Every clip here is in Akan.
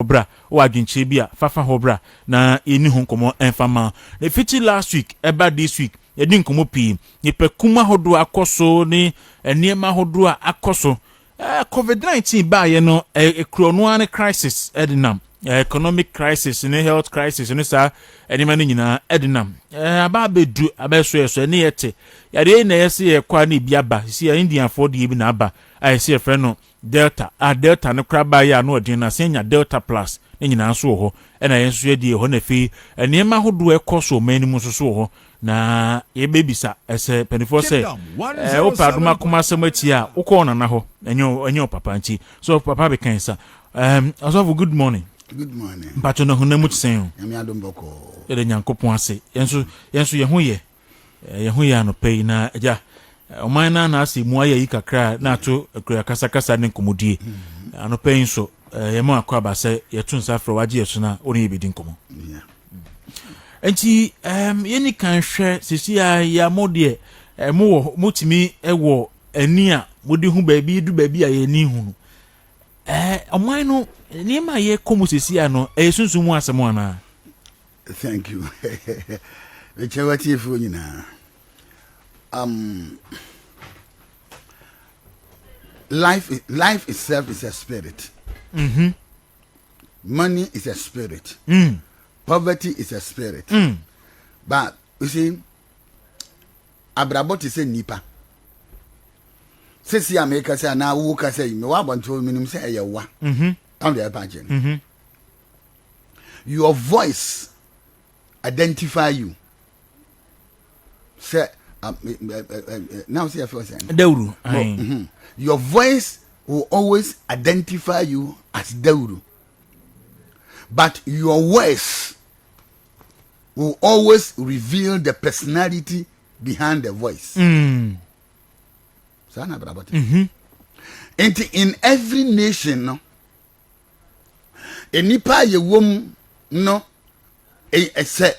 Obra wa ginchebia fafa hobra na eni honkomo enfama na fiti last week eba this week yedi nkomo pi yepekuma hodo akoso ni eniema hodo akoso COVID-19 ba ye no ekronoane crisis edinam economic crisis ne health crisis ne sa enima ne nyina edinam aba bedu abeso yeso ne yete yade na yesi ye kwa ne biaba si ya Indian for de bi na aba ayesi ye frɛ no Delta Delta ne kraba ya no odin na senya Delta plus ne nyina so ho na yenso yedi ho na fi eniema hodo ekoso manimu so ho na ye bebisa ese penifo se opa duma kuma semati a ukona na ho enyo papa nti so papa be kansa also good morning. Good morning. But no hunamu tsen Yami adomboko ele nyankopon ase yenso ye ho ye no pay na eja oman na ase mu ayi kakra na to akura kasa ne nkomodie ano pay so ye mo akwa ba se ye tunsa fra waje yeso na oni ebedi nkomo yeah. Enti yeni kan hwe sisi ya modie mo mutimi ewo ani a modi hu baabi du baabi a ye ni hu oman no ni ma ye komu sisi ya no sunsun mu asem ana. Thank you. Echewati efu nyina. Life itself is a spirit. Money is a spirit. Poverty is a spirit. But you see, abrabot is a nipa. Sisi America say na wo ka say me wa bonto minimum say e wa. On the pageant. Your voice identify you. Say now see if you say Deuru. Your voice will always identify you as Deuru. But your voice will always reveal the personality behind the voice. So in every nation, no, enipa ye wom no say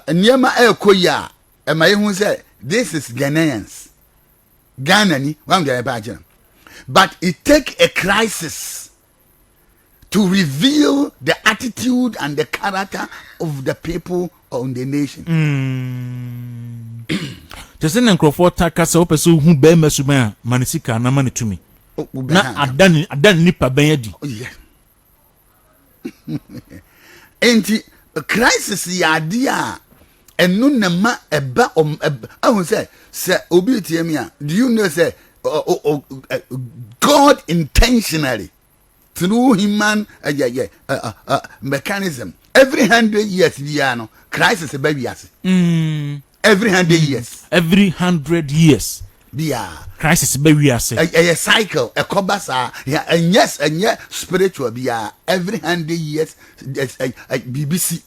niema ekoya e ma ehun say this is Ghanaians. Ghana ni wan ga ba jam. But it take a crisis to reveal the attitude and the character of the people on the nation. Just in Crawford Takasa opeso hu be mesuma manisika na manitumi. Na adan nipa benyadi. Oh yeah. Enti crisis ya dia enu na ma eba ahun say obi tiemi a do you know say God intentionally through human mechanism every 100 years bia no crisis eba wiase. Every 100 years. Every 100 years. Bia crisis be wiase. A cycle, a kobasa, yeah, and yes, spiritual bia every 100 years BBC.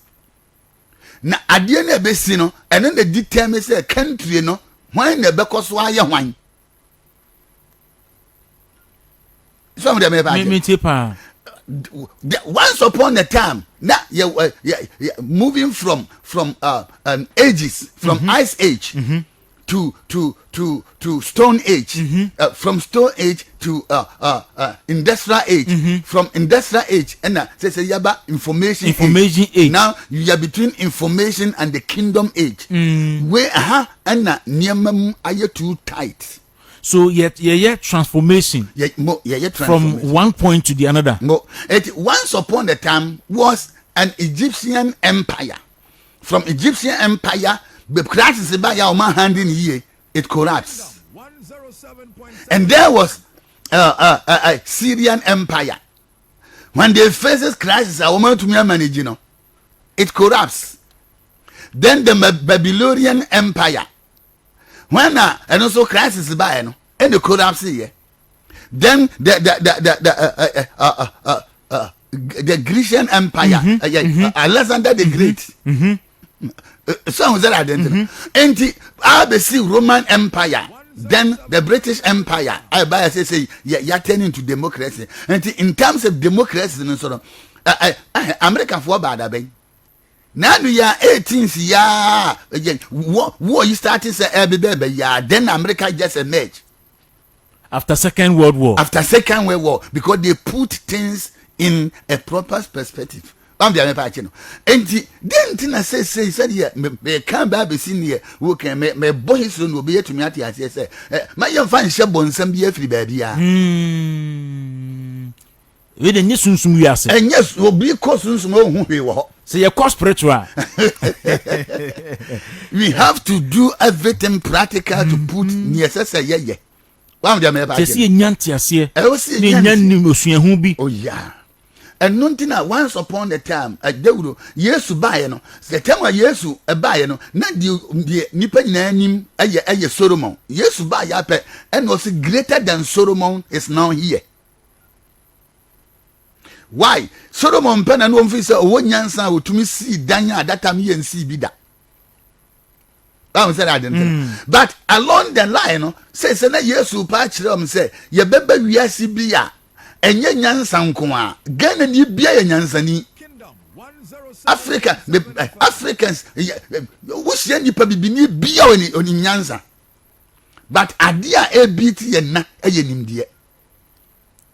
Na adie na be si no, and then the determine say country no, when the because why ya wine. Some of them once upon a time, now moving from ages, from ice age to stone age, from stone age to industrial age, from industrial age, and say yaba information age. Now you are between information and the kingdom age. Where and niamam are too tight. So yet transformation. From one point to the another. Once upon a time was an Egyptian empire. From Egyptian empire, the crisis by your man handing here, it collapsed. And there was a Syrian empire. When they faced crisis, a woman to me manage, it collapsed. Then the Babylonian empire. When and also crisis by and the collapse here. Then the Grecian empire, Alexander the Great. So was that identity. And the ABC Roman Empire. Then the British Empire. I buy say you're turning to democracy. And in terms of democracy, and sort of America for bad. Now we are 18th year again. War you started say baby yeah. Then America just emerged after Second World War. Because they put things in a proper perspective. I'm the other no. And then I said here, me can't be seen here. Who can me boy soon will be here to me at the say, my young fan shabon some be free baby. We the new soon we are saying. And yes, will be costumes more who we walk. So you're cost spiritual. We have to do everything practical to put necessary. Yeah. One of them ever see nyanti ase. I was see nyanni osuahu bi. Oh yeah. And nothing once upon a time at Dewdo, Yesu buy no. The time where Yesu a buy no, not the nipa nanim a Solomon. Yesu buy yape and was greater than Solomon is now here. Why? Solomon pen and one face a one yansa to me see Danya at that time he and see bida. I but along the line, says Yesu patch them say, ye bebe we are Sibia. Enye nyansa nkoa Ghana ni bia ya nyansa ni Africans wo hia nipa bibini bia oni nyansa but adia ABT ye na eye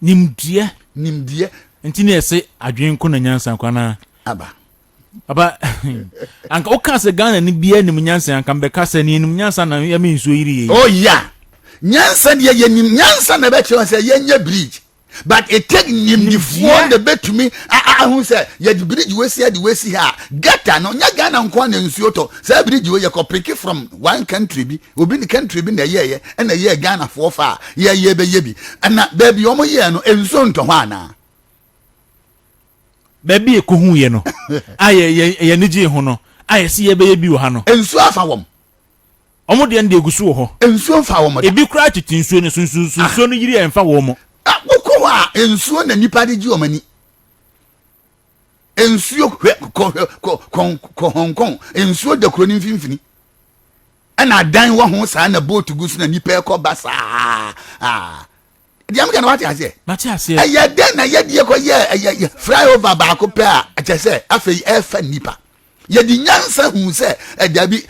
nimdie ntini ese adwen ko na nyansa kwa na aba anka o ka se Ghana ni bia nim nyansa anka mbeka se ni nim nyansa na ya me nsuo yiri oh yeah nyansa de ye nim nyansa na be che se ye nya bridge. But it take him the phone the bet to me. Who say yeah the bridge we see here. Gata no nya Ghana nkwa na nsuo to. Say bridge we you pick from one country bi. Obi the country bi na ye and ye Ghana for far. Ye be ye bi. And na baby omo ye no ensuo nto ho ana. Baby e ko hu ye no. Ye niji ho no. Si ye be ye bi wo ha no. Ensuo afa wom. Omo de nde egusu wo ho. Ensuo fa wom. Ebi kra titi nsuo ne sunsuo no yiri enfa wo mo. Wa ensuo na nipa de gi omani ensuo ko Hong Kong ensuo de kroni mfimfini ana dan wa ho sa na boat gusu na nipa ko basa diam kana wati ase aye den na ye die ko ye flyover ba ko pe a chese afei e fa nipa ye di nyansa hu se dabi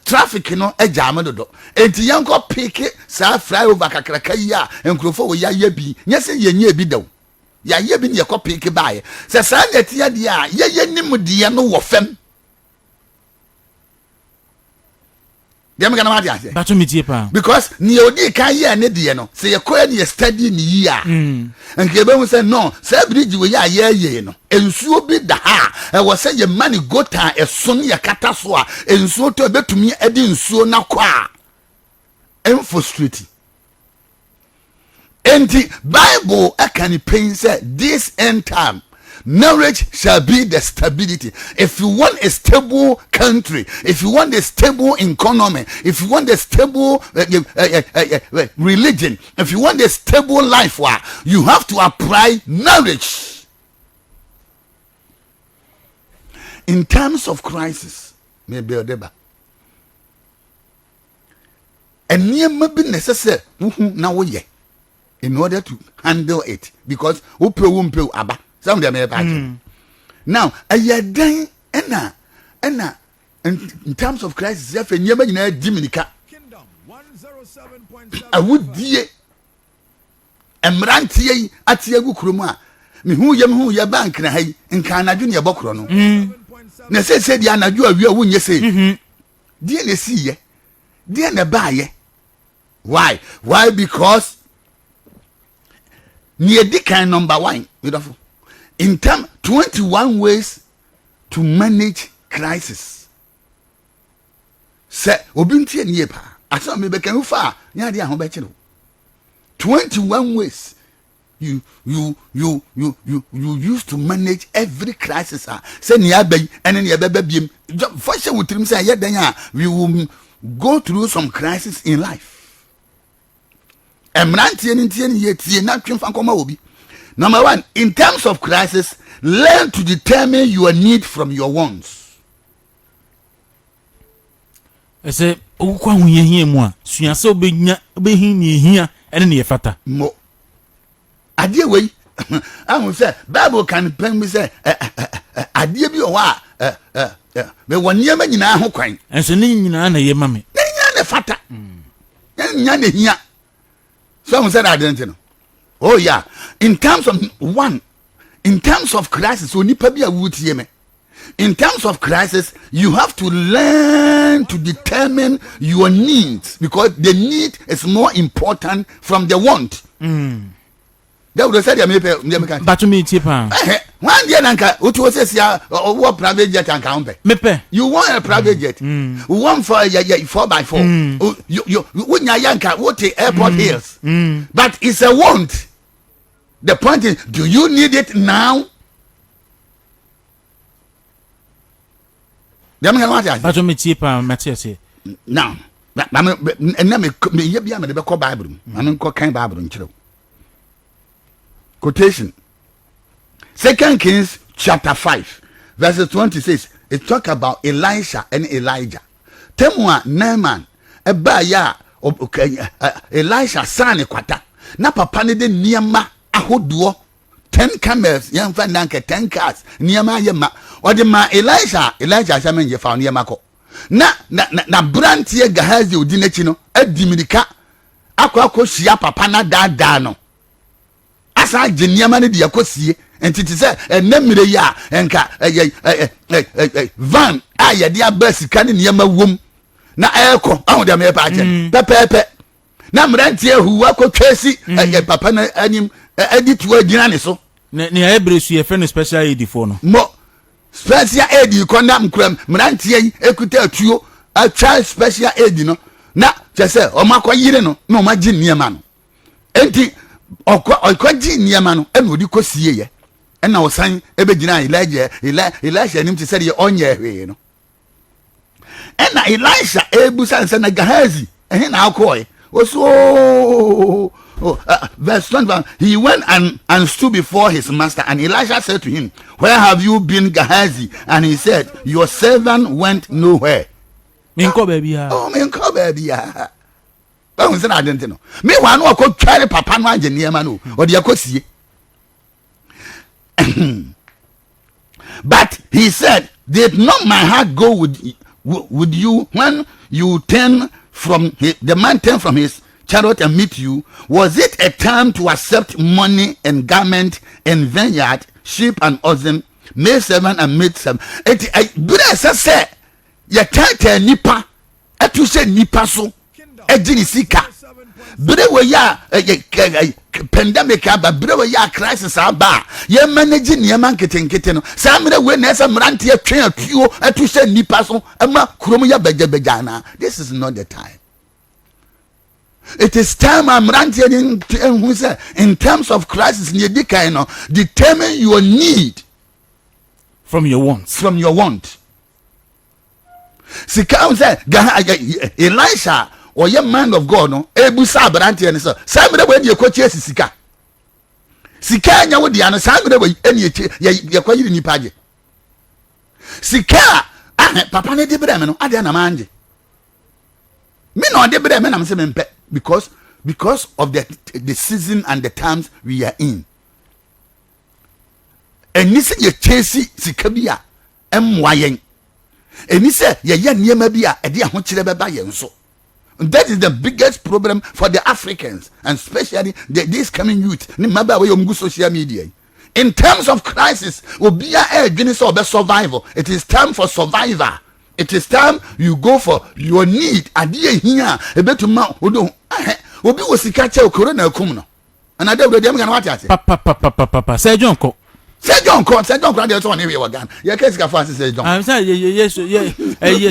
traffic no ejama dodo enti yanko pick sa flyover kakraka yi a enkrofo wo ya bi nyese ye nya bi daw ya ye bi ne ko pick bae se sa na tia dia a ye nim dia no wo fam dem kana ma dia se batu mi tie pa because ni odi kan ye ne dia no se ye ko ye ne study ni yi a nke be mu se no sa bridge we ya ye no ensuo bi da ha e wo se ye mani gota eson ye kata so a ensuo to betumi edi nsuo na kwa frustrating. And the Bible can pain say this end time marriage shall be the stability. If you want a stable country, if you want a stable economy, if you want a stable religion, if you want a stable life, you have to apply marriage. In times of crisis, maybe and near may be necessary now in order to handle it, because aba some of them now a year dying and in terms of crisis if a near Dominica I would dear Emrantie at Yagu Kruma me who ya bank na hay in Canada junior bokrono na said yana you are won you say dear ne see ye dear na buy. Why? Because near Dickon number 1, beautiful. In term 21 ways to manage crisis. Say obinti niepa. Asa me beka ufa. Nya dia ho be 21 ways you used to manage every crisis. Say near be and near be biem. First we trim say we will go through some crisis in life. Number 1, in terms of crisis, learn to determine your need from your wants. I say, oh, when you hear more, so so big, be here, and in fata. Mo, I dear way, I will say, Bible can pen me say, I dear be a wa, but 1 year man in our home, and so Nina, ye mammy. Then fata. Then here. Some said I didn't know. Oh yeah. In terms of crisis, so nipa bi a wutie me. In terms of crisis, you have to learn to determine your needs, because the need is more important from the want. That would say but to me tipa. One day nanka utu say what private jet and campe. You want a private jet. One for 4x4. You wouldn't yanka what the airport hills. But it's a want. The point is, do you need it now? But to me tipa Matthias. Now, and let me be a Bible. I mean, kind Bible in Chilo. Quotation. 2 Kings chapter 5 verses 26. It talk about Elisha and Elijah. Temwa Naaman eba ya Elisha sane kwata. Na papa ne de niema ahodoɔ 10 camels yɛmfa nanka 10 cars niema yɛma ɔde ma Elisha hyɛmen yɛ fa niema kɔ na brantie Gehazi odi n'akyi no adimirika akɔ hyia papa na daadaa no asa gye niema ne de yakosie entiti sɛ enamire ya enka van a yɛde aba sika ne niema wom na ɛkɔ ahu de me pa agye pepepe na mrantie huwa ko twesi papa na anim edi tuwa gyina ne so ne ebresu ye fe no special aid for no mo special aid ko na mkram mrantie ekuta atuo atwa special aid no na kyese o makoyire no na o magye niema no enti okɔgye niema no ena odi kosie ye ena osan ebegyina Elijah nim te sɛ de ɔnyɛ hwee no ena Elisha ebusa nsa na Gehazi ehe na akɔe verse 21. He went and stood before his master, and Elisha said to him, "Where have you been, Gehazi?" And he said, "Your servant went nowhere." Minko baby. Oh, minko baby. Oh, I didn't know. Me one who could carry papa no anje niema no or the akosie. But he said, "Did not my heart go with you when you turn from the man turned from his chariot and meet you? Was it a time to accept money and garment and vineyard, sheep and oxen, maid servant and maid servant?" It bless say ya tata nipa etu se nipa so ejini sika bre we ya pandemic aba bre we ya crisis aba ye manage niema nketenkete no sa mre we na esa mrante atwen atuo etu se nipa so ama kurom ya beja na. This is not the time. It is time I'm ranting in terms of crisis. Determine your need from your wants. From your want. Sika say Elisha or your man of God no ebusa branti and so samre we dey kochi sika. Sika nya wo dia no samre we eni ye kwayiri ni page. Sika papa ne de bre me no ade na manje. Me no de bre me na me se me mpe. Because of the season and the times we are in. And you say you chase sikabia emwayen. And you say ye niema bia e dia ho kire beba yen so. That is the biggest problem for the Africans, and especially this coming youth. Ni maba we yom social media. In terms of crisis, obia e so be survival. It is time for survivor. It is time you go for your need. Adie here e betuma odo obi wo sika che corona kum no. And ade we dem kan what ate. Papa say John ko dey so na we wagan. Ye case ka fancy say John. I'm say yes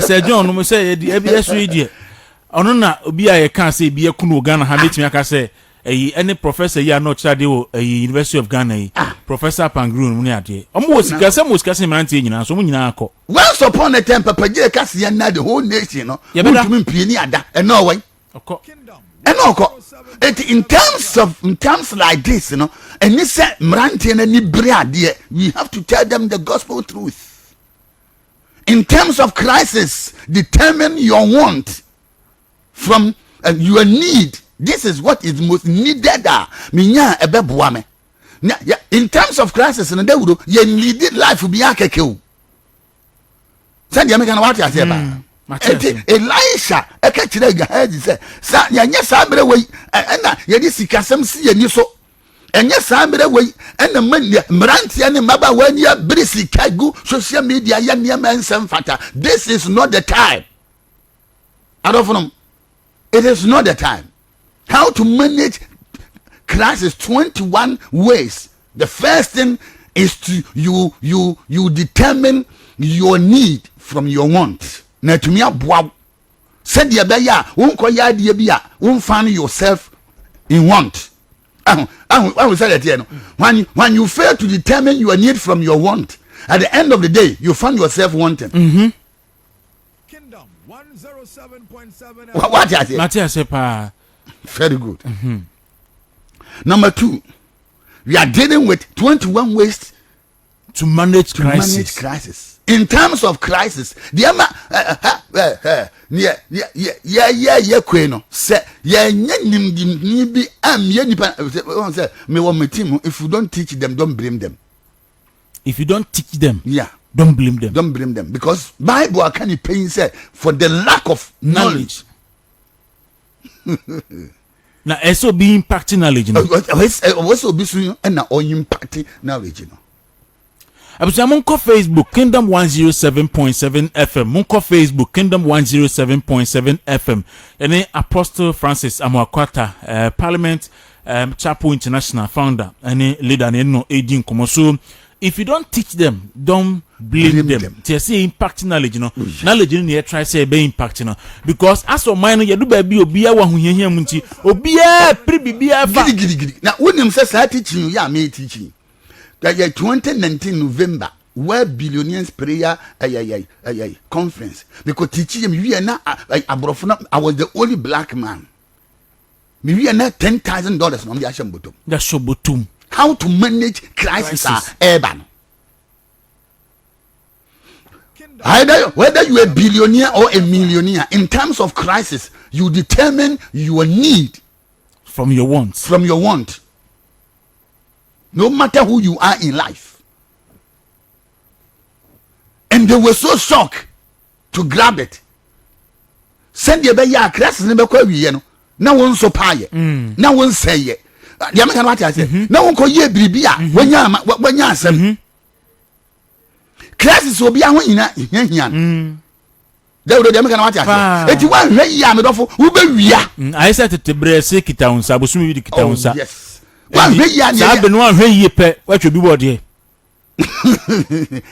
say John no say e yes we dey. Ono na obi a ye kan say bi ekunu Ghana ha betimi aka say any professor here no chade wo University of Ghana Professor Pangrun mu ne ade. Omo sika say mante nyina so mu nyina akọ. Once upon a time papa je kase ya na the whole nation no. Ntumi mpie ni ada e no wen. Okọ. In terms like this, you know, and you say mrante na ni bre we have to tell them the gospel truth. In terms of crisis, determine your want from your need. This is what is most needed. Minya ebeboa me. In terms of crisis, na dawuro ye need life be akeke. Send you make an what you say ba. Elisha ekachire Gehazi say sa yanya sa bere we na ye di sikasem si ye ni so enye sambre we ena mrantia ne maba wania brisi kagu social media ya niam ensem fata. This is not the time. Adofnom, it is not the time. How to manage crisis 21 ways. The first thing is to you determine your need from your want. Na tumi aboa said ya be ya wonko ya de bia won find yourself in want. I will say that here no. When you fail to determine your need from your want, at the end of the day you find yourself wanting. Kingdom 107.7. What you say? Matthias pa. Very good. Number 2, we are dealing with 21 ways to manage crisis. Manage crisis. In terms of crisis, the kweno say nim bi am nipa say me wo me team. If you don't teach them, don't blame them. If you don't teach them, yeah, don't blame them. Don't blame them, because Bible can you pay say for the lack of knowledge. Now also be impacting knowledge, you know. Also be so and now impacting knowledge, you know. Abuja munko Facebook Kingdom 107.7 FM. Munko Facebook Kingdom 107.7 FM. Ene Apostle Francis Amoako, Parliament Chapel International founder. Ene leader no aging komo. So if you don't teach them, don't blame them. They say impact knowledge, you know. Knowledge you need try say be impact, you know. Because as of mine you do baby obia wa hu hia munti. Obia pribibia fa. Gidi. Now when him say teaching you, yeah, me teaching. That 2019 November, World Billionaires Prayer Conference. Because teaching him, we are not I was the only black man. We are not $10,000 from the Ashambutum. That's Shobutum. How to manage crisis urban. Either whether you are a billionaire or a millionaire, in terms of crisis, you determine your need from your wants. From your want. No matter who you are in life. And they were so shocked to grab it. Send your baby a crisis never quite you know. Now one so pie. Now one say it. The American what I say. Now one call ye bribia when you answer. Crisis will be a win in they would American what I say. It's one yam who be ya. I said to Brese Kitaun Sabusumi Kitaunsa. Yes. One way pe what you be what here.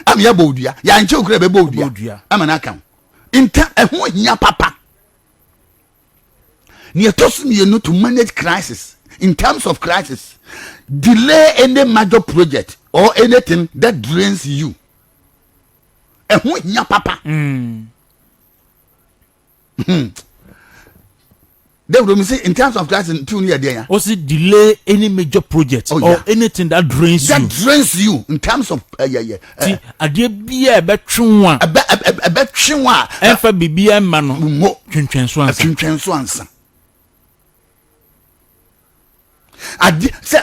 I'm your bodia. Yan choke a bodia. I'm an account. In time, a papa. Near tossing you know to manage crisis. In terms of crisis, delay any major project or anything that drains you. A papa. They would say in terms of crisis, 2 years there. Also delay any major project or anything that drains you. That drains you in terms of See, a dear be a betchunwa. A betchunwa. And for BBM mano. Swanson.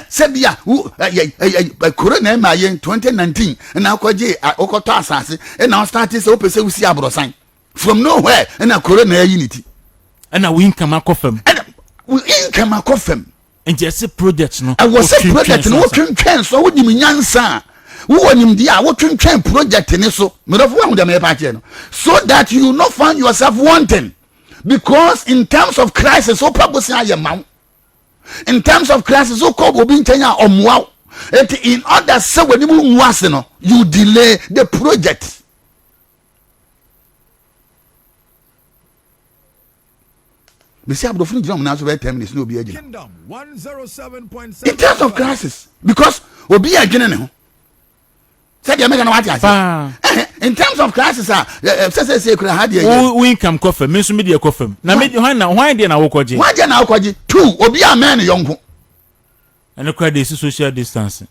Sebia who corona ma yen 2019 and now kwaje okoto asase and now started so pese we see abrosan from nowhere and now corona unity. And a win come akofem. And we income akofem. And just project no. I was a project no twen so wo dim nyansa. Wo wonim dia wo twen project ni so. Me do fo am me party no. So that you not find yourself wanting. Because in terms of crisis so purpose na yema. In terms of crisis so ko obi ntanya omwa. In order so when you nwase no, you delay the project. Kingdom 107.7. In terms of crisis, because obi agene ne ho. Said you make no what in terms of crisis say kura ha de who income coffee me so me de coffee na me why de na wo kwaje why de na wo kwaje 2 obi amen yonko and kura de social distancing.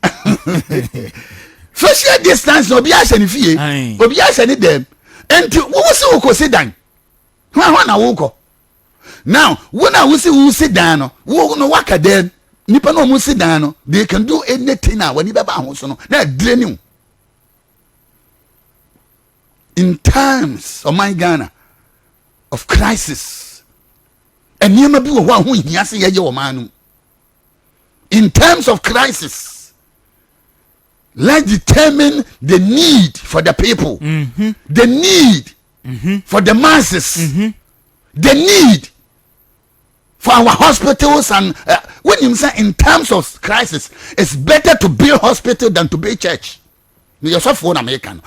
Social distance obi a se ne fie obi a se ne dem enti wo se wo ko sedan ho na wo ko. Now, when I will see who sit down, who no work at them, Nippon no sit down, they can do anything now when you buy house. They're draining. In times of my Ghana of crisis, and you may be one who has a year man. in terms of crisis, let's determine the need for the people, the need for the masses, the need for our hospitals. And when you say in terms of crisis, it's better to build hospital than to build church. Yourself for American.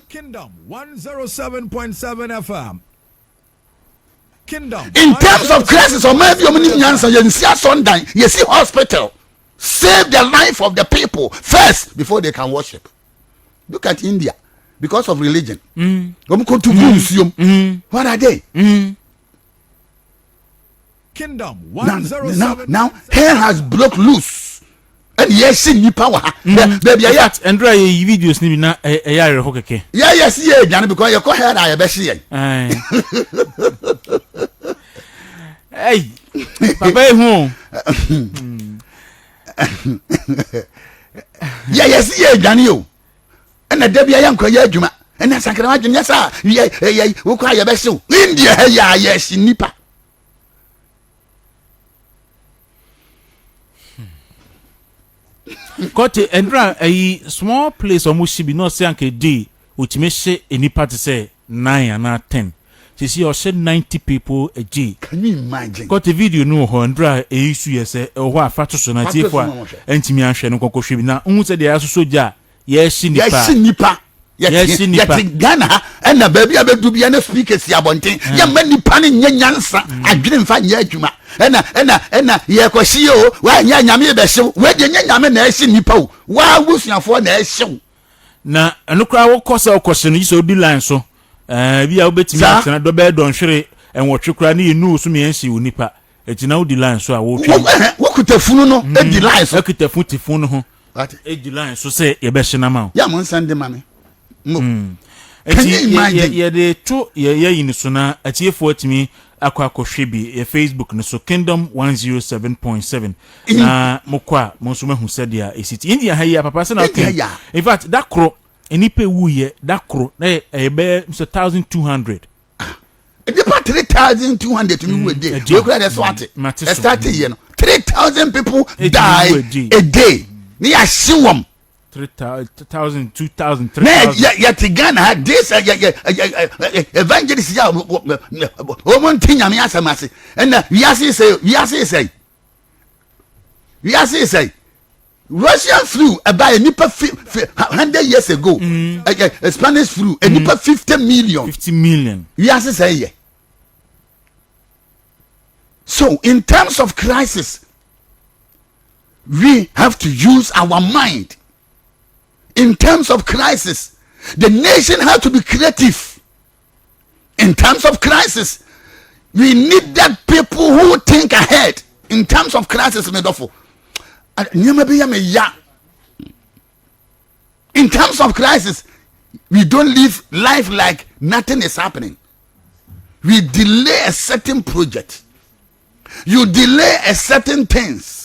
Kingdom 107.7 FM. Kingdom. In terms of crisis, or maybe you see Sunday, you see hospital. Save the life of the people first before they can worship. Look at India because of religion. What are they? Kingdom 107. Now hell has broke loose. And yes, in power. Baby, and dry videos ni na yare ho keke. Yes, yeah, because you call her I be see. Hey. Papa hu. Yes, yeah, Daniel. And the Debbie young kwa adwuma. And na sakra adwuma sa. Wo kwa ya be so. India yes nipa. Got a small place almost should be not saying a day which may say any party say 9 and not 10. She see or said 90 people a day. Can you imagine? Got a video no Hondra a issue yes or what fatu sonati for Antimian and Coco now. Unsa de Asoja. Yes, nipa. Yes, Ghana and the baby I do be an speaker. Siabonte. Ya many panning yansa. I didn't find Yajuma. And Yakwasio, why Yami Besso, where the Yaman nation nipo. Why was your for nation? Now, and look, I will cause our question is so deline so. We are betting at the bed on Sherry and what you cry knew so me and see Nipa. It's now the line so I will. What could the funo? The line so could the footy phone. What a line so say a best amount. Yaman Sunday money. Can you imagine? Yeah, the two in Suna at year 40 me. Akwako Shibi, a Facebook, no so Kingdom 107.7. Na mokwa, monsume who said ya is it India haya papa sana okay. In fact, that crow, enipe wuye, that crow, a bear 1,200. It's about 3,200 to me a day. You could have started. Started, you know, 3,000 people die a day. They are siwam. 3,000, 2,000, 3,000. Yet Ghana this evangelist woman thing I mean as a massy. And Yasi say Russian flu about a nipper 100 years ago. A Spanish flu, a nipper 50 million. 50 million. Yasi say. So in terms of crisis, we have to use our mind. In terms of crisis, the nation has to be creative. In terms of crisis, we need that people who think ahead. In terms of crisis, in terms of crisis, we don't live life like nothing is happening. We delay a certain project. You delay a certain things.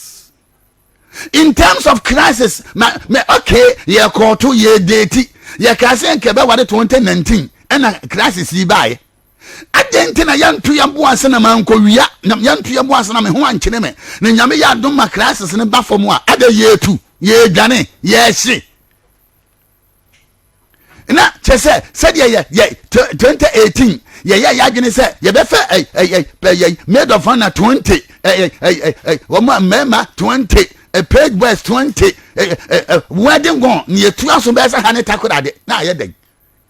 In terms of crisis, okay, you call 2 year date, you can say Keba 2019, and a crisis you buy. I didn't think a young to your boys and a man Korea, young to your boys and a man Chineme, then Yamia do my crisis in a buffer more, other year 2, yeah, Danny, yes, she. Now, said, 2018, yeah, gonna say, you better made of honor 20, member 20. A page was 20 wedding gone near 2 hours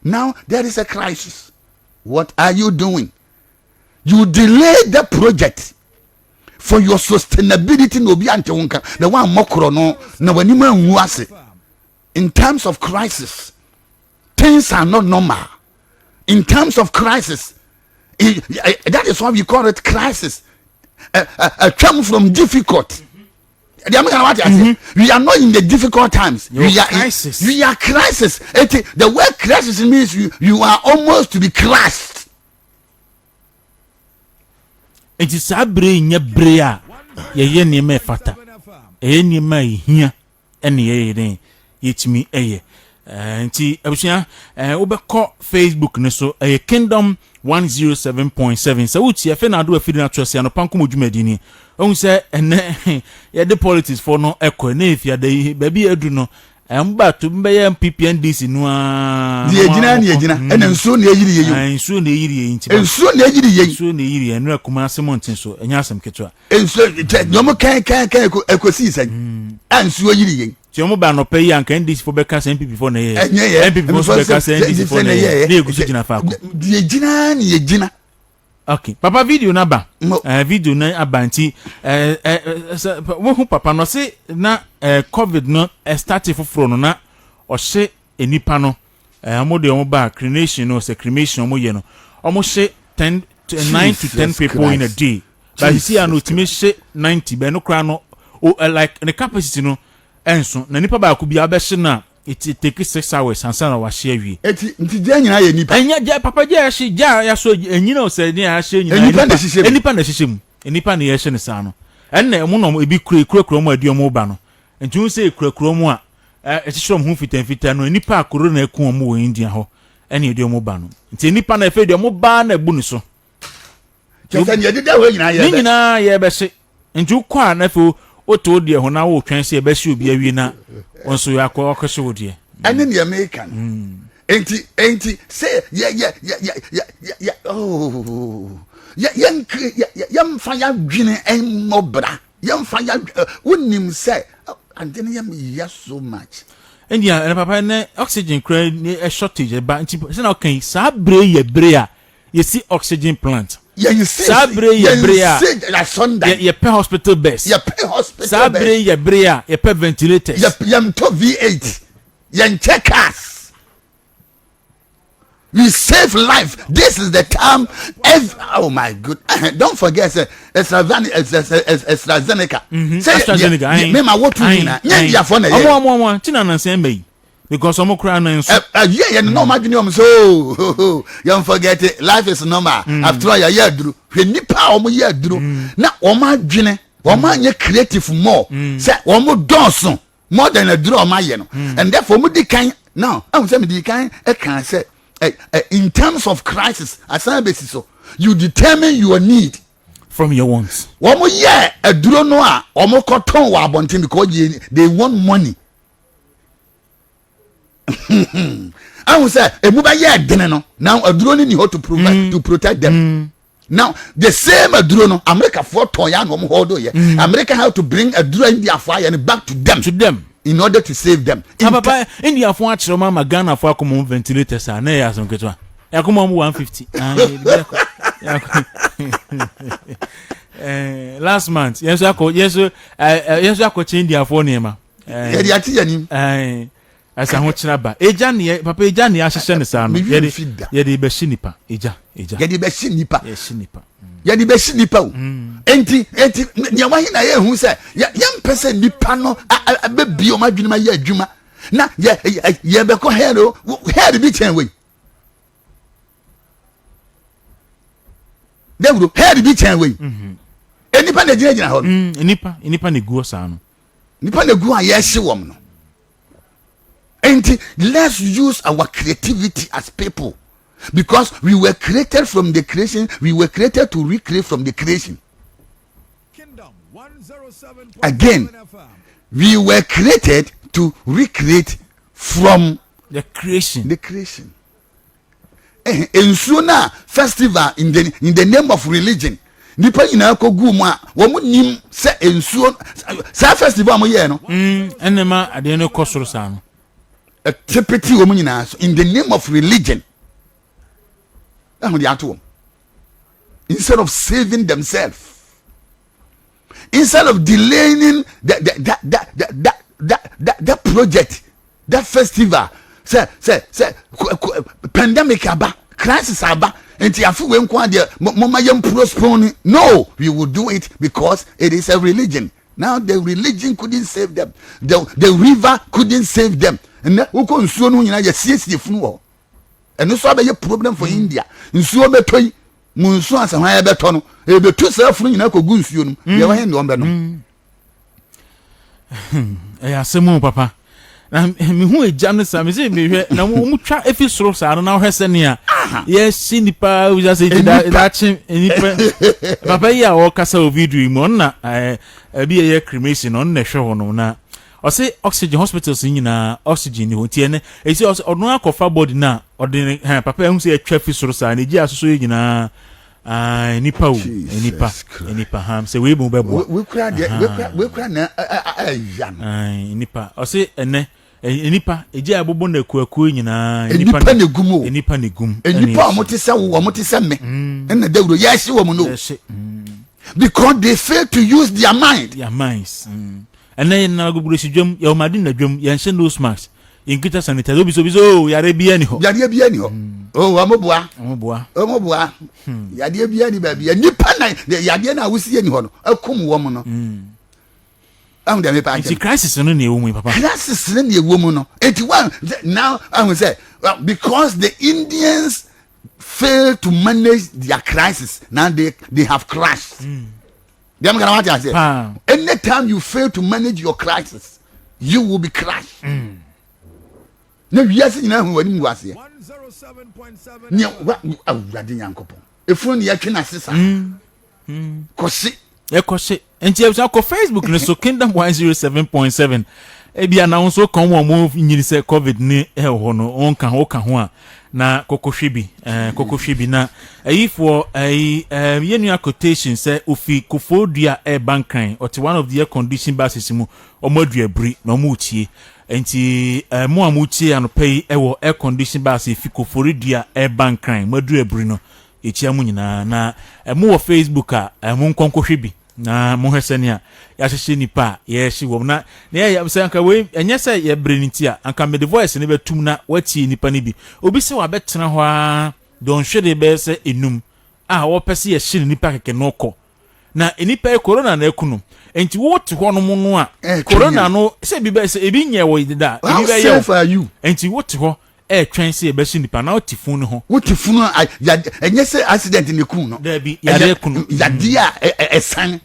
now there is a crisis. What are you doing? You delay the project for your sustainability no be antonka the one mokro no na wanima nwase. In terms of crisis, things are not normal. In terms of crisis, that is why we call it crisis. A term from difficult. We are not in the difficult times. We are crisis. We are crisis. The word crisis means you are almost to be crushed. It is a brain, your brea. Ye name fata. Any may here. Any it's me a. And see, Oberco Facebook, so a Kingdom 107.7. So, which you have do a feeding at Trust and a Panko Medini. on say ene ya the politics for no ekọ na efia de baby edu no emba to mbe ya MPPNDC no a die gina na gina ena nsuo na eyiri yeyo nsuo na eyiri yeyi nti nsuo na eyiri yeyi nsuo na eyiri enu akuma asemontin so enya asem ketwa nsuo nyomo kan ekosi san nsuo yiri yeyi ti omo ba no pay ya kan NDC for beka MPP for na ye MPP for beka NDC for na ye na egusu gina fa ko die gina na gina. Okay, papa video na ba video na abanti wo hu papa no se na covid no start foforo no na o hye enipa no amo de omo ba cremation no se cremation omo ye no omo hye 9 to 10 people in a day, but you see an ultimate hye 90 be no kra no like the capacity no enso na nipa ba ku bia be hye na it take 6 hours and sana wa share wi eti nti je nyina ye nipa enya je papa je ya hye ja ya so enyina o se ni ya hye nyina enipa na hye enipa na hye mu enipa na ye hye ne sa no enne mu no ebi kura mu aduomo ba no nti hu se kura mu a ehyehyom hu fitan no enipa akoro na eku mu wo India ho ene aduomo ba no nti enipa na efe aduomo ba na ebu ni so kesa ni edida ho nyina ye be hye nti ukwa na fe oto de ho na wo twen se be hye obi awi na onso ya kwa okose wo de ene ni American enti say yeah oh yam fa ya dwene en mobra yam fa ya wonim say and then yam so much India and papa ne oxygen cray a shortage ba nti say na kan sa bre ye bre a you see oxygen plant you see sabre ye bre a ye pay hospital beds ye pay hospital sabre ye bre a ye pay ventilators yam to V8 yan checkers. We save life. This is the time. Oh my good! Don't forget, AstraZeneca. AstraZeneca. Me ma what you mean? Yeah, for na. Omo. Tina na say me because omo kura na nso. Yeah, no imagine so. You forget it. Life is normal. After all, yeah, duru. We nipa omo yeah duru. Na omo adwene. Omo anye creative more. Say omo donso more than a duru omo ye no. And therefore, omo di kan. Now, I say me di kan. I can say. In terms of crisis, as I basis so you determine your need from your wants. Omo yeah, a duro no a omo koton wa abontin because they want money. I will say a muba yeah dene no. Now a duro ni how to provide to protect them. Now the same a duro no America for toya no hold yeah. America have to bring a duro in their fire and back to them. In order to save them. Papa, India for watch Mama Ghana for common ventilators are near some ketwa. Yakuma 150. Last month, yes, I could India for Nema. As I watch Naba. Ejani, Papa Ejani, I send the son. Yedi Beshinipa. Eja. Yedi Beshinipa. Shinipa. Yedi Beshinipa. Enti nyawahina ye hu say yam person nipa no abebio madwene ma ye adwuma na ye be ko hero bi chen we David head bi chen we enipa na gina ho enipa ne guo sa no nipa na guo a ye hye wom no enti let's use our creativity as people because we were created from the creation, we were created to recreate from the creation. Again, we were created to recreate from the creation. Ensuo na festival in the name of religion. Nipa ina ko gu mu a wo mu nim se ensuo sa festival mo ye no. Enema ade no kosoro sa no. A tipiti wo mu nyina so in the name of religion. Instead of saving themselves, instead of delaying that project, that festival, say pandemic aba, crisis aba, and tiafu we nkwa de mama yam postpone. No, we will do it because it is a religion. Now the religion couldn't save them. The river couldn't save them. And uko nsuo no nyina ya siesie funu ho. And so be a problem for India. Nsuo betoi munsu asan ya beto no e betu safunu nyina ko gu nsuo no ye wa hen no be no asemu papa na me hu ejam ne sa me say me hwe na mo twa efi soro sa no na hwe se ne a yes nipa we just say that nipa papa ya o kasa o video mu na bi ye cremation on na hwe ho no na o say oxygen hospitals nyina oxygen ni ho tie ne e say odno akofa body na odin papa hu say atwa fi soro sa na ji asoso nyina nipa nipa ham say we mu bebo we kra na yan nipa o say ene nipa eji abobo na kuaku nyina nipa ne gumo nipa ne gum nipa omotisa wo omotisa me na dawro yashi wo mu no because they fail to use their minds and then na go bureshi dwam ya omadin na dwam ya nche nose mask inkita sanitizer obiso yare bia ni ho omoboa yade bia ni ba bia nipa na yade na wusie ni ho no akum wo mu no am dem pa anti crisis no na ewo mu papa crisis no na ewo mu no 81 now I will say because the Indians fail to manage their crisis now they have crashed dem gonna what I say anytime you fail to manage your crisis you will be crushed na wiase nyina hu wani mu wase 107.7 ni awurade nyankopon efun ni yatwe na sesa kosi ekose enti e ko Facebook ne so Kingdom 107.7 e bia na won so kan mo nyiri se covid ni e ho no on kan ho a na kokohwe bi na ayifo yenu quotation say ofi kofodua e bankan or one of the air condition bases mu omodua bri na omutie enti mo amutie anopai e wo air condition base fi kofodua e bankan modua bri no etia mu nyina na mo wo Facebook a mo nkonkohwe bi na mo hwesenia ya hyehye nipa ye hye wom na ya say anka we enye say ye breniti a anka me the voice ne betum na wati nipa ne bi obi se wa betena ho a don hwede be se enum a wo pese ye hye nipa keke no kɔ na enipa corona na ekunu enti wo te ho no mu no a corona no se bi be se ebi nye wo dida ebi be ye enti wo te ho twen se be hye nipa na wo te funu ho wo te funu enye se accident ne kun no da bi ya kunu yade a esan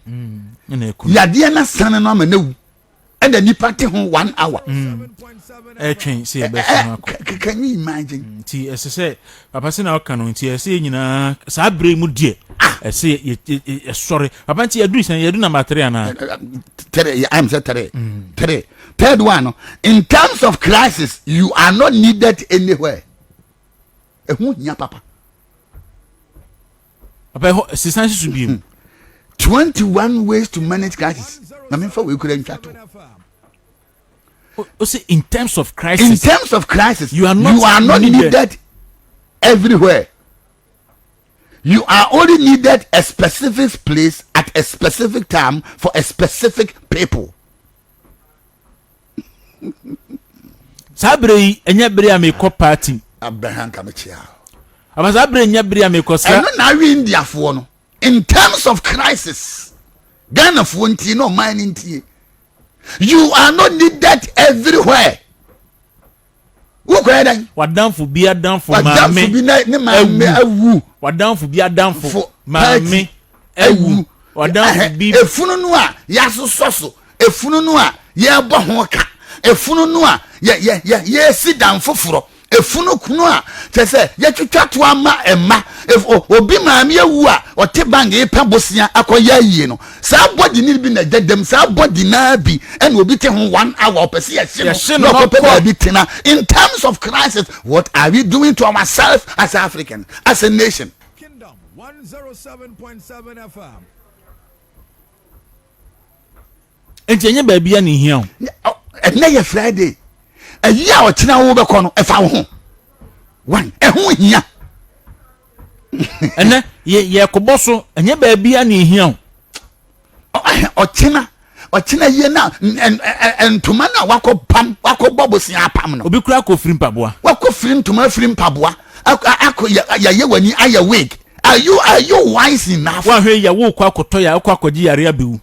na ekunu yade na san no ama na wu and the nipa te ho 1 hour twen se be hye can you imagine ti ese papa se na o kan no ti ese nyina sa bre mu die ese sorry papa ti yadu na material na I'm said third one in terms of crisis you are not needed anywhere ehun nya papa sisan su bi 21 ways to manage crisis na me fa we kura ntwato say in terms of crisis you are not needed everywhere. You are only needed a specific place at a specific time for a specific people. Sabre enya bere ameko party Abraham kamechia. Aba sabre enya bere ameko sa. Eno na wi Indiafo no. In terms of crisis, Ghana fo ntie no man ntie. You are not needed everywhere. Wadanfo bi adanfo maame ne maame awu wadanfo bi adanfo maame awu wadanfo bi efunu no a yasososo efunu no a ye bɔ ho ka efunu no a ye si dan foforo efunu kunu a tese ye twitwa to ama emma obi maame awu a ɔte bang e pa bosia akoya yie no sa body ni bi na dedem sa body na bi and obi te ho 1 hour pese ye no ko bi tena. In terms of crisis, what are we doing to ourselves as Africans, as a nation? Kingdom 107.7 FM. enti enye ba bia ni hia na ye Friday ayi a otena wo be ko no e fa wo ho one e ho hia ene ye koboso enye ba bia ni hia otena ye na entuma na wakopam wakobobosi apam no obi kura ko firi mpaboa wakofiri ntuma firi mpaboa ya ye wani aya wig are you wise enough wa hwe ya wo kwa koto ya kwa koji yare abewu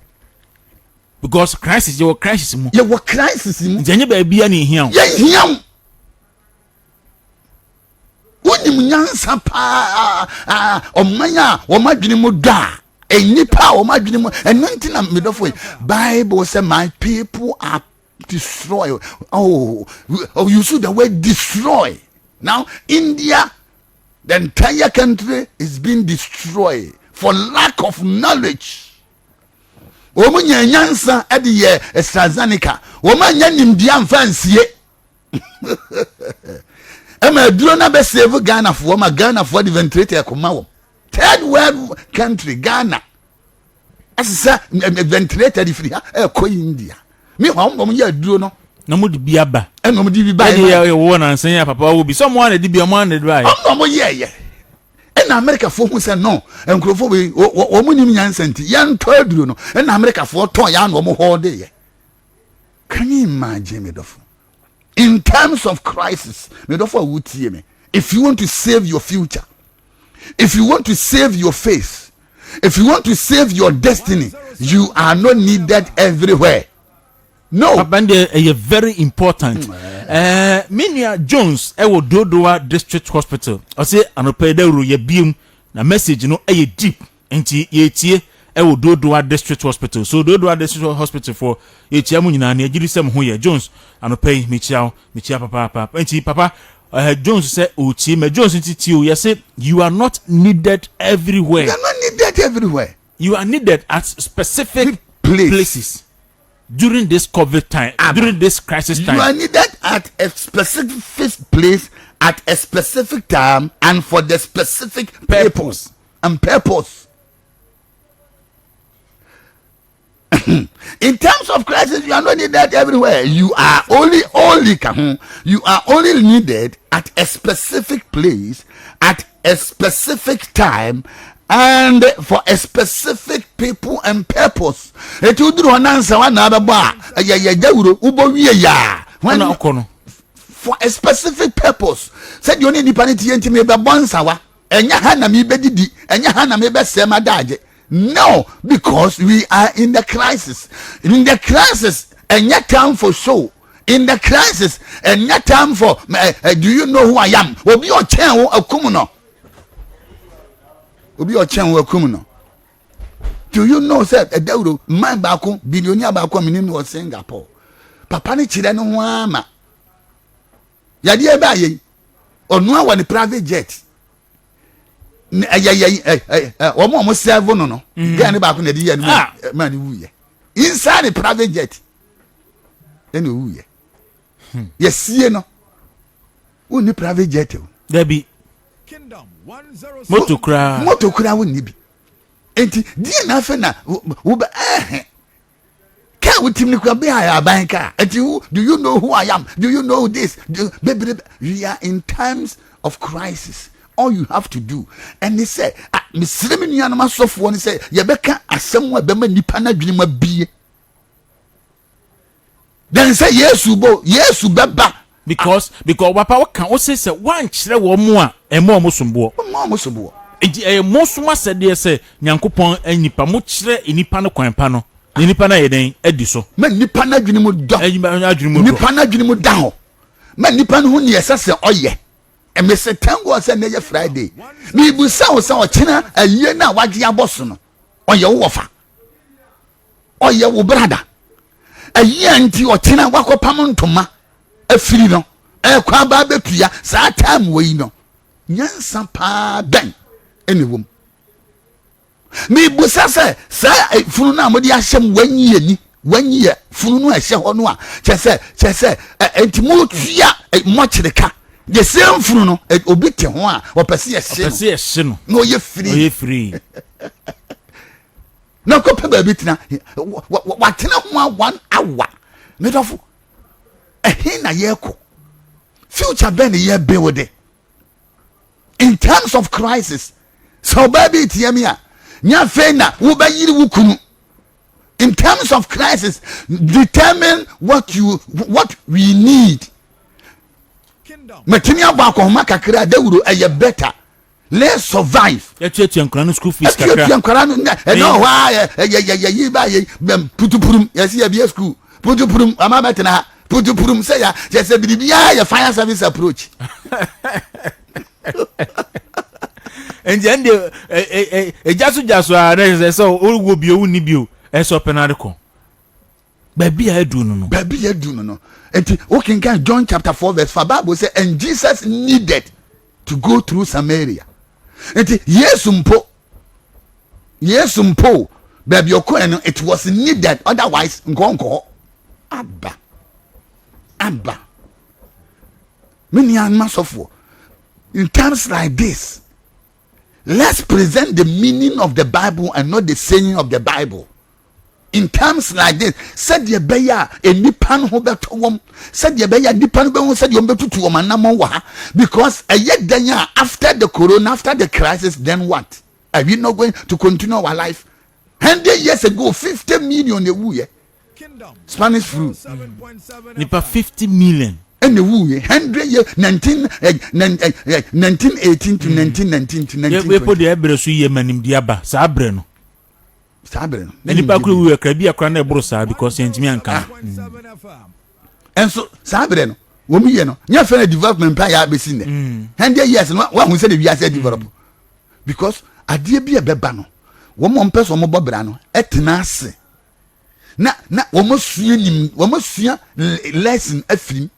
because crisis you crisis mu jenye ba bia ni hia ye hia wonim nyansa pa omanya wo madwene mu da enipa wo madwene mu enunti na medofo Bible say my people are destroy. Oh, you see the word destroy. Now, India, the entire country is being destroyed for lack of knowledge. Womunya nyansa ede ye AstraZeneca. Womanya nimdia mfansie. Ema duro na be save Ghana for ma Ghana for the ventilator akoma wo. Third world country Ghana. Asisa ventilator di free ha ko India. Me ho ya duro no. Na mo di bia ba. Eno mo di bi ba. E wo na nsan ya papa wo bi. Someone di bia mo na di ba. Mo ye. Na America for who say no enkrofo we wo munim nyansanti yan to aduro no na America for ton ya no mo hold ye. Can you imagine, Medofo? In times of crisis, Medofo would see me. If you want to save your future, if you want to save your faith, if you want to save your destiny, you are not needed everywhere. No. Abande is very important. Minia Jones, I will Dodoa District Hospital. I say, anope de ru ye bium na message no e deep. Enti ye tie I will Dodoa District Hospital. So Dodoa District Hospital for ye tia mu nyina na agiri sem ho ye Jones anope michia papa. Enti papa Jones say o tie me Jones enti tie o ye say you are not needed everywhere. You are not needed everywhere. You are needed at specific places. During this COVID time, during this crisis time, you are needed at a specific place, at a specific time, and for the specific purpose and purpose. In terms of crisis, you are not needed everywhere. You are only needed at a specific place, at a specific time, and for a specific people and purpose. It would do an answer one other bar. For a specific purpose. Said you need the panity and me by once hour. And Yahana me bedidi, and Yahana me best sema daje. No, because we are in the crisis. In the crisis, and yet time for show. In the crisis, and yet time for do you know who I am? Will be your chair or commoner. Obi o chen wa kum no. Do you know say Edawuro man baako billionaire baako minim no Singapore. Papa ni chire no ho ama. Yade e ba ye. Onu awa ni private jet. Omo serve no. Ga ni baako na di ye no man wu ye. Inside the private jet. Then wu ye. Yesie no. Uni private jet o. There be motokura woni bi enti die na fe na wo ba ka wutim ni kwa be aban ka enti do you know who I am? Do you know this? We are in times of crisis. All you have to do, and they say misremi nua na masofo ni say ye beka asem wa be ma nipa na dwene ma bie. Then say yesu beba because wapa can also say one chire wo mo a emo mosombo enti mosoma sede say nyankopon anipa mo chire enipa no kwanpa no enipa na yeden adi so ma nipa na dwene mu do nipa na dwene mu da ho ma nipa no ho ne yesase oye me se tango say na ye Friday mi bu sa o sa o china aye na wagye aboso no oye wo fa oye wo brada aye anti o china wakopam ntoma afiri no kwa ba betua sa time we no nyansa pa ben enewom me busa se sa funu na modi ahyem wanyi funu no ahye ho no a chese entimu tua mo kyereka the same funu no obi te ho a opese yehye no no ye free na ko pe ba bitina watena ho 1 hour medofo na yeko future ben ye build it in terms of crisis. So baby tiamia nya fe na wo ba yiri wukunu. In terms of crisis, determine what we need. Matini abako homa kakra Dawuro eye better. Let's survive. Etu yankran school fees kakra. Etu yankran no wa ye ba ye putupurum yesi ya bi school. Putupurum ama betena putupurum say ya say bibia ya fire service approach. And then jasu na so o wo bio ni bio e so penade ko baby I do no. Baby you do no. And okay, John chapter 4 verse 5 Bible say and Jesus needed to go through Samaria. And yes mpo baby okọ it was needed, otherwise nkonko abba many masofo. In terms like this, let's present the meaning of the Bible and not the saying of the Bible. In terms like this, said the beya a nipan ho beto said the beya nipan be said you beto to manamo wa, because a yet then after the corona, after the crisis, then what? Are we not going to continue our life? 100 years ago, 50 million a year. Spanish flu. Nipa 50 million. And the woo 100 years 1918 to 1919 to 1920. We put the ebre so ye manim diaba sa abre no. Sabrina. Nipa kru we krabi akra na ebro sa because entimi anka. And so Sabrina, wo mi ye no, nya fa development plan ya be sin there. 100 years no wa hu say the we are develop. Because ade bi e beba no, wo mo mpeso mo bobra no, etena ase. Na wo mo sua lesson afrim.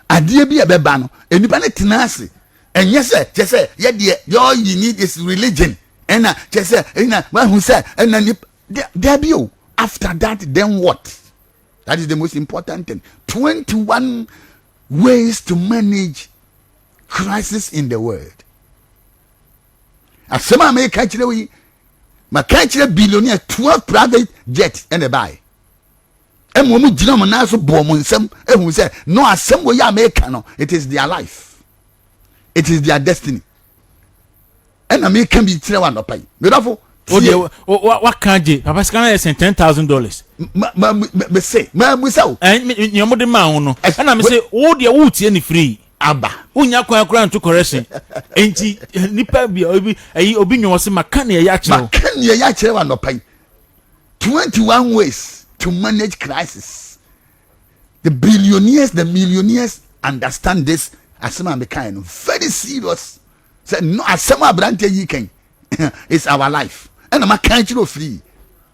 Ade bi e beba no, enipa na tena ase. Enye se, che se, ye de all you need is religion. And che se, na wa hu say, and there be you. After that, then what? That is the most important thing. 21 ways to manage crisis in the world. As some may catch the billionaire 12 private jets and a buy. And when we did not so bomb on some, and we say, no, as some way American, it is their life, it is their destiny. And American be 3 1 pay. Beautiful. What can't you? Papa Scana is $10,000. Me say, and your mother man, and I say, oh, dear, would any free. Abba. Unya kwa kran to correction. Enti nipa bi obi nyo se makane ya kire. Makane ya kire wa no pai. 21 ways to manage crisis. The billionaires, the millionaires understand this asema be kind very serious. Say no asema brante yi kan. It's our life. And ma kan kire free.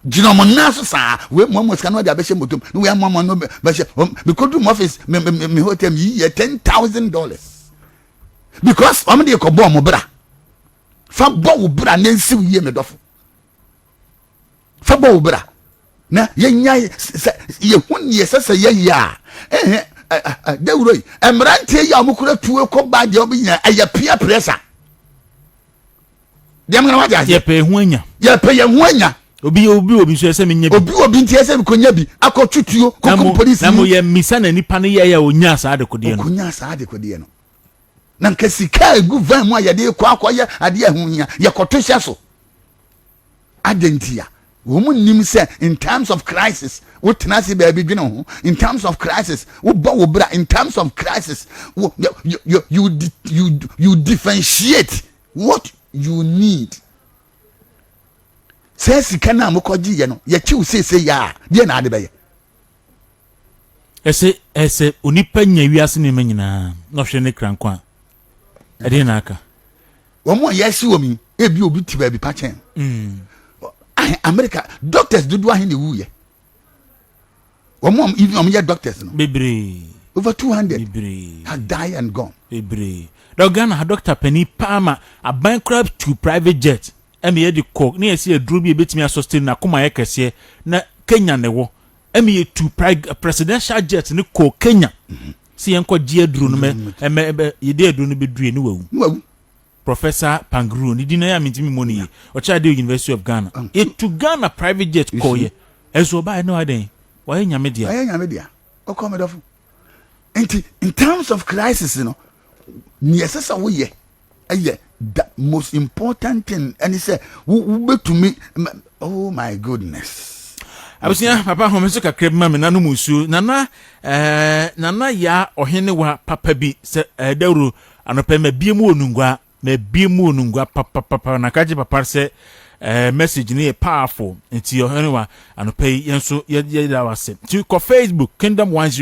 Jino mo naso sa we mo mo ska no dia be she motom we mo no be she because do office me hotel yi $10,000 because am dey ko bo mo bra fa bo wo bra na nsi yi me dofo fa bo wo bra na ye nya ye hunye sese ye ya dawroi emrante ya mukura tuwe ko ba de obi nya aya pia pressure dem na wa ja ye pe huanya obi so ese menye bi obi ntie ese konya bi akotwutuo kokon police na mo ye misa na nipa ne ye onya sa de kodie no onya sa de kodie no na nka sika egu van mu ayade kwa akoye ade ahunya ye kotoshe so adentia wo mu nim se in times of crisis wo tenase ba bi dwene ho in times of crisis wo ba wo bra in times of crisis you differentiate what you need. Say sika na mokoji ye no ye chiu say ya de na ade be ye ese onipa nya wiase ne manyina no hwe ne krankwa ade na aka wo mo yesi wo mi e bi obi tiba bi pa chen America doctors do ahin de wu ye wo mo even ye doctors no bebre over 200 bebre had died and gone bebre Ghana doctor Penny Palmer a bankrupt to private jet. Emi de ko na yesi aduru bi betimi asustain na koma ye kese na Kenya ne wo emi to presidential jet ne ko Kenya si enko gi aduru no me ye de aduru no be due ne wawu Professor Pangru ni dina ya mitimi moni o cha de University of Ghana to Ghana private jet ko ye enso ba no aden wa ye nyame dia o come off in terms of crisis you know necessary wo ye the most important thing and he said we to me oh my goodness abusia papa ho me so kakra ma me nanu musu nana ya ohene wa papa bi se dawru anopa ma biemu onungwa papa na kaje papa se message ni powerful nti ohene wa anopa yenso ye da wase to ko Facebook Kingdom 10